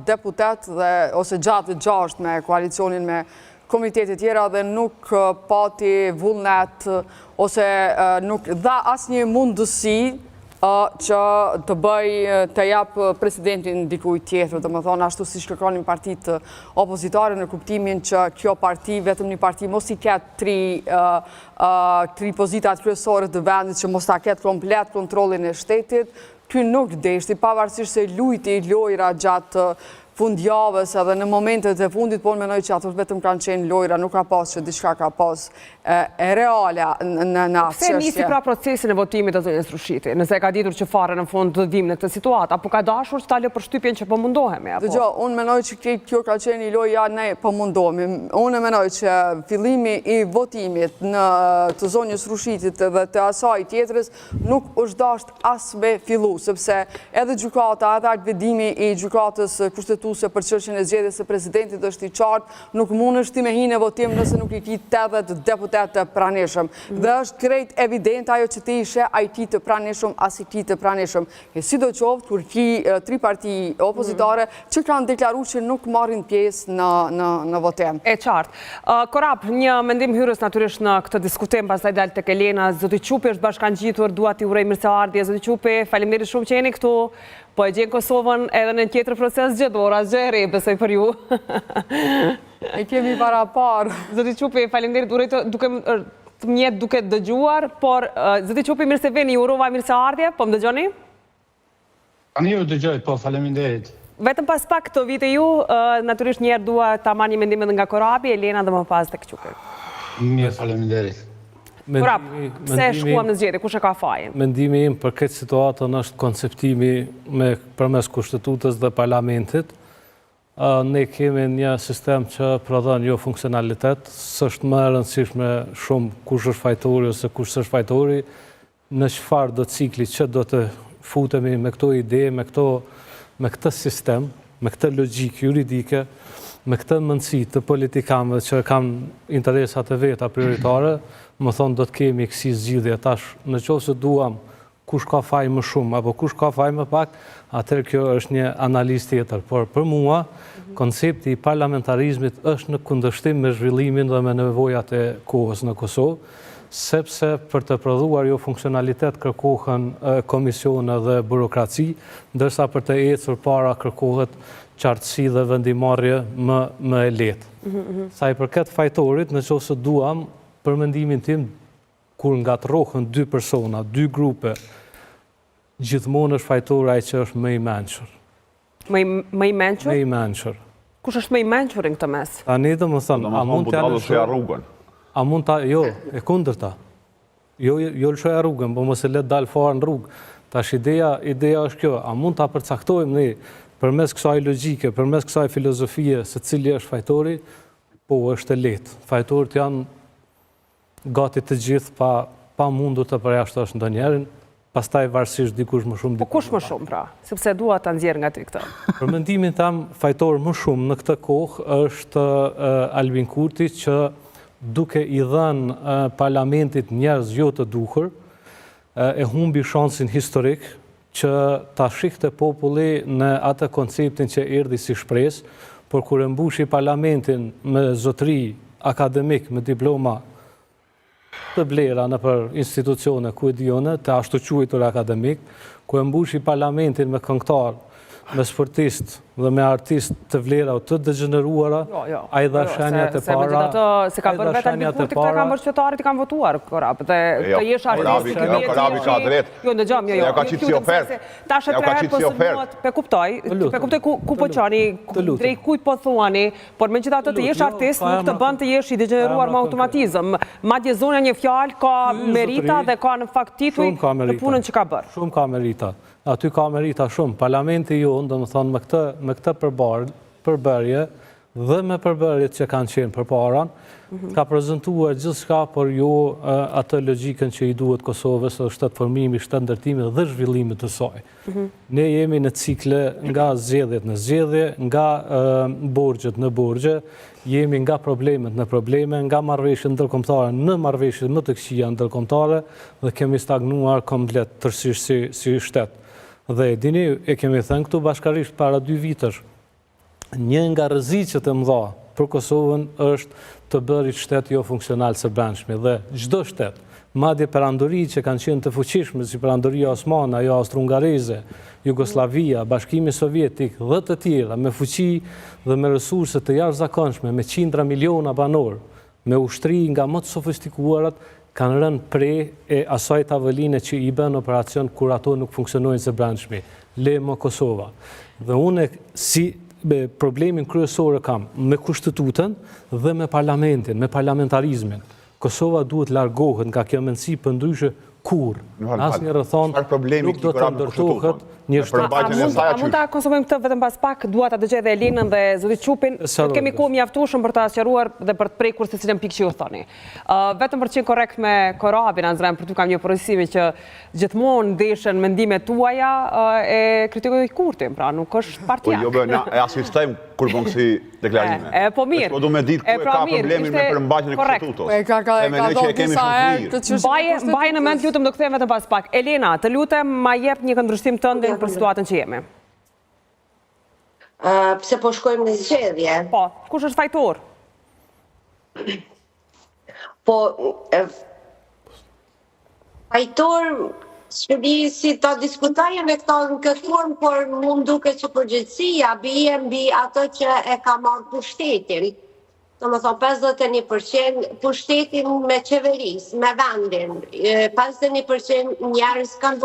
deputet ose gjatë 6 me koalicionin me komitetet tjera dhe nuk pati vullnet ose nuk dha asnjë mundësi që të të jap presidentin dikujt tjetër, domethënë ashtu siç kërkonin partitë opozitare në kuptimin që kjo parti, vetëm një parti mos i ketë tri pozitat kryesore të vendit, që mos ta ketë komplet kontrollin e shtetit. Ky nuk deshti, pavarësisht se lujti lojra gjatë fundjavës edhe në momentet e fundit, po në menoj që ato vetëm kanë qenë lojra, nuk ka pas që diçka ka pas e reala në atë çështje. Se nisi pra procesin e votimit të zonjës Rushiti, nëse ka ditur që fare në fund të vim në këtë situatë, apo ka dashur që ta lë për shtypjen që po mundohemi? Dëgjoj, unë menoj që kjo ka qenë një lojë, ja ne po mundohemi. Unë menoj që fillimi i votimit të zonjës Rushitit dhe të asaj tjetrës nuk është dasht as me fillu, sepse edhe gjykata, edhe aktvedimi i gjykatës kushtetuese për çështjen e zgjedhjes së presidentit është i qartë, nuk mundesh ti me hinë votim nëse nuk i ke 80 deputet të pranishëm. Dhe është krejt evident ajo që ti ishe IT të pranishëm, as IT të pranishëm. E sidoqoftë kur ki 3 parti opozitare që kanë deklaruar që nuk marrin pjesë në votim. E qartë. Korap, një mendim hyrës natyrisht në këtë diskutim, pastaj dal tek Elena. Zoti Qupi është bashkangjitur, dua t'i uroj mirëseardhje. Zoti Qupi, faleminderit shumë që jeni këtu. Po e gjen Kosovën edhe në tjetër proces zgjedhor, asgjë e re besoj për ju. E kemi para parë. Zoti Qupi, faleminderit, uroj të mjet duke dëgjuar, por Zoti Qupi, mirë se vini, urova mirëseardhje, po më dëgjoni? Tani ju dëgjoj, po faleminderit. Vetëm pas pak të vite ju, natyrisht njerë dua ta marr një mendim edhe nga Korapi, Elena dhe më pas tek Qupi. Mirë, faleminderit. Korap, pse shkuam në zgjedhje, kush e ka fajin? Mendimi im për këtë situatën është konceptimi përmes kushtetutës dhe parlamentit. Ne kemi një sistem që prodhon jo funksionalitet, s'është më e rëndësishme shumë kush është fajtori ose kush s'është fajtori, në çfarë do cikli që do të futemi me këto ide, me këtë sistem, me këtë logjikë juridike, me këtë mundësi të politikanëve që kanë interesat e veta prioritare, më thonë do të kemi kësi zgjidhje tash, në qoftë se duam kush ka faj më shumë apo kush ka faj më pak, atëherë kjo është një analizë tjetër. Por për mua, koncepti i parlamentarizmit është në kundërshtim me zhvillimin dhe me nevojat e kohës në Kosovë, sepse për të prodhuar jo funksionalitet kërkohen komisione dhe burokraci, ndërsa për të ecur para kërkohet qartësi dhe vendimarrje më e lehtë. Sa i përket fajtorit, në qoftë se duam, për mendimin tim, kur ngatrohen 2 persona, 2 grupe, gjithmonë është fajtor ai që është më i mençur. Më i mençur? Më i mençur. Kush është më i mençur në këtë mes? Tani domethënë, a mund të lëshoja rrugën? A mund ta, jo, e kundërta. Jo lëshoja rrugën, po mos e le dal fare në rrugë. Tash ideja është kjo, a mund ta përcaktojmë ne përmes kësaj logjike, përmes kësaj filozofie se cili është fajtori? Po, është e lehtë. Fajtorët janë gati të gjithë pa mundur të përjashtosh ndonjërin, pastaj varësisht dikush më shumë. Po kush më shumë pra? Sepse dua ta nxjerr nga ty këtë. Për mendimin tim, fajtor më shumë në këtë kohë është Albin Kurti, që duke i dhënë parlamentit njerëz jo të duhur, e humbi shansin historik që ta shihte populli në atë konceptin që erdhi si shpresë, por kur e mbushi parlamentin me zotëri akademik, me diploma të vlera në për institucione ku e dione, të ashtu quajtur akademik, ku e mbushi parlamentin me këngëtar, me sportist dhe me artist të vlera o të degeneruara, a i dha shenjat e para, se ka bërë vetë Albin Kurti, këta kanë bërë qytetarët i kanë votuar, Korap, dhe të jesh artist, Korapi ka drejt. Jo, ndëgjom, jo, ka qitë si ofertë. Tash e tre po së pe kuptoj ku po qani, drejt kujt po thuani, por megjithatë të jesh artist, nuk të bën të jesh i degeneruar me automatizëm. Madje zonja një fjalë ka merita dhe ka në fakt titull në punën që ka bërë. Shumë ka merita. Aty ka merita shumë. Parlamenti jonë, do më thonë, me këtë përbërje dhe me përbërjet që kanë qenë përparan, ka prezentuar gjithçka, por jo atë logjikën që i duhet Kosovës, shtetë formimi, shtetë ndërtimi dhe zhvillimit të saj. Ne jemi në cikle nga zgjedhjet në zgjedhje, nga borxhet në borxhe, jemi nga problemet në probleme, nga marrëveshjet ndërkombëtare në marrëveshjet më të këqija ndërkombëtare dhe kemi stagnuar komplet tërësisht si shtet. Dhe dini, e kemi thënë këtu bashkarisht para 2 vitësh, një nga rreziqet e mëdha për Kosovën është të bëri shtet jo funksional së brendshme dhe çdo shtet, madje perandori që kanë qenë të fuqishme si perandoria osmane, ajo austro-hungareze, Jugoslavia, Bashkimi Sovjetik dhe të tjera me fuqi dhe me resurse të jashtëzakonshme, me qindra miliona banor, me ushtri nga më të sofistikuarat, kanë rënë pre e asaj tavolline që i bën operacion kur ato nuk funksionojnë së brendshme. Le më Kosova. Dhe unë si problemin kryesor kam me kushtetutën dhe me parlamentin, me parlamentarizmin. Kosova duhet largohet nga kjo mendësi përndryshe kur. Asnjë rrethon nuk do të ndërtohet një shtet. A mund ta konsumojmë këtë vetëm pas pak? Dua ta dëgjoj edhe Elenën dhe zotit Çupin. Kemi kohë mjaftueshëm për ta sqaruar dhe për të prekur se cilën pikë që ju thoni. Vetëm për të qenë korrekt me Korabin, Azrem, për tu kam një porositje që gjithmonë ndeshen mendimet tuaja e kritikoj Kurtin, pra nuk është partijak. Po jo, ne e asistojmë kur bën kësi deklarime. Po mirë. Po du me ditë ku ka problemin me përmbajtjen e kushtetutës. Ka dhënë disa herë. Mbaj në mend, lutem do kthehem vetëm pas pak. Elena, të lutem ma jep një këndvështrim tënd për situatën që jemi. Pse po shkojmë në zgjedhje? Po, kush është fajtor? Po, fajtor, si ta diskutajnë me këta në këtë formë, por mu më duke që përgjithësia bie mbi ato që e ka marrë pushtetin. Do më thonë 51% pushtetin me qeveris, me vendin, 51% njerëz kanë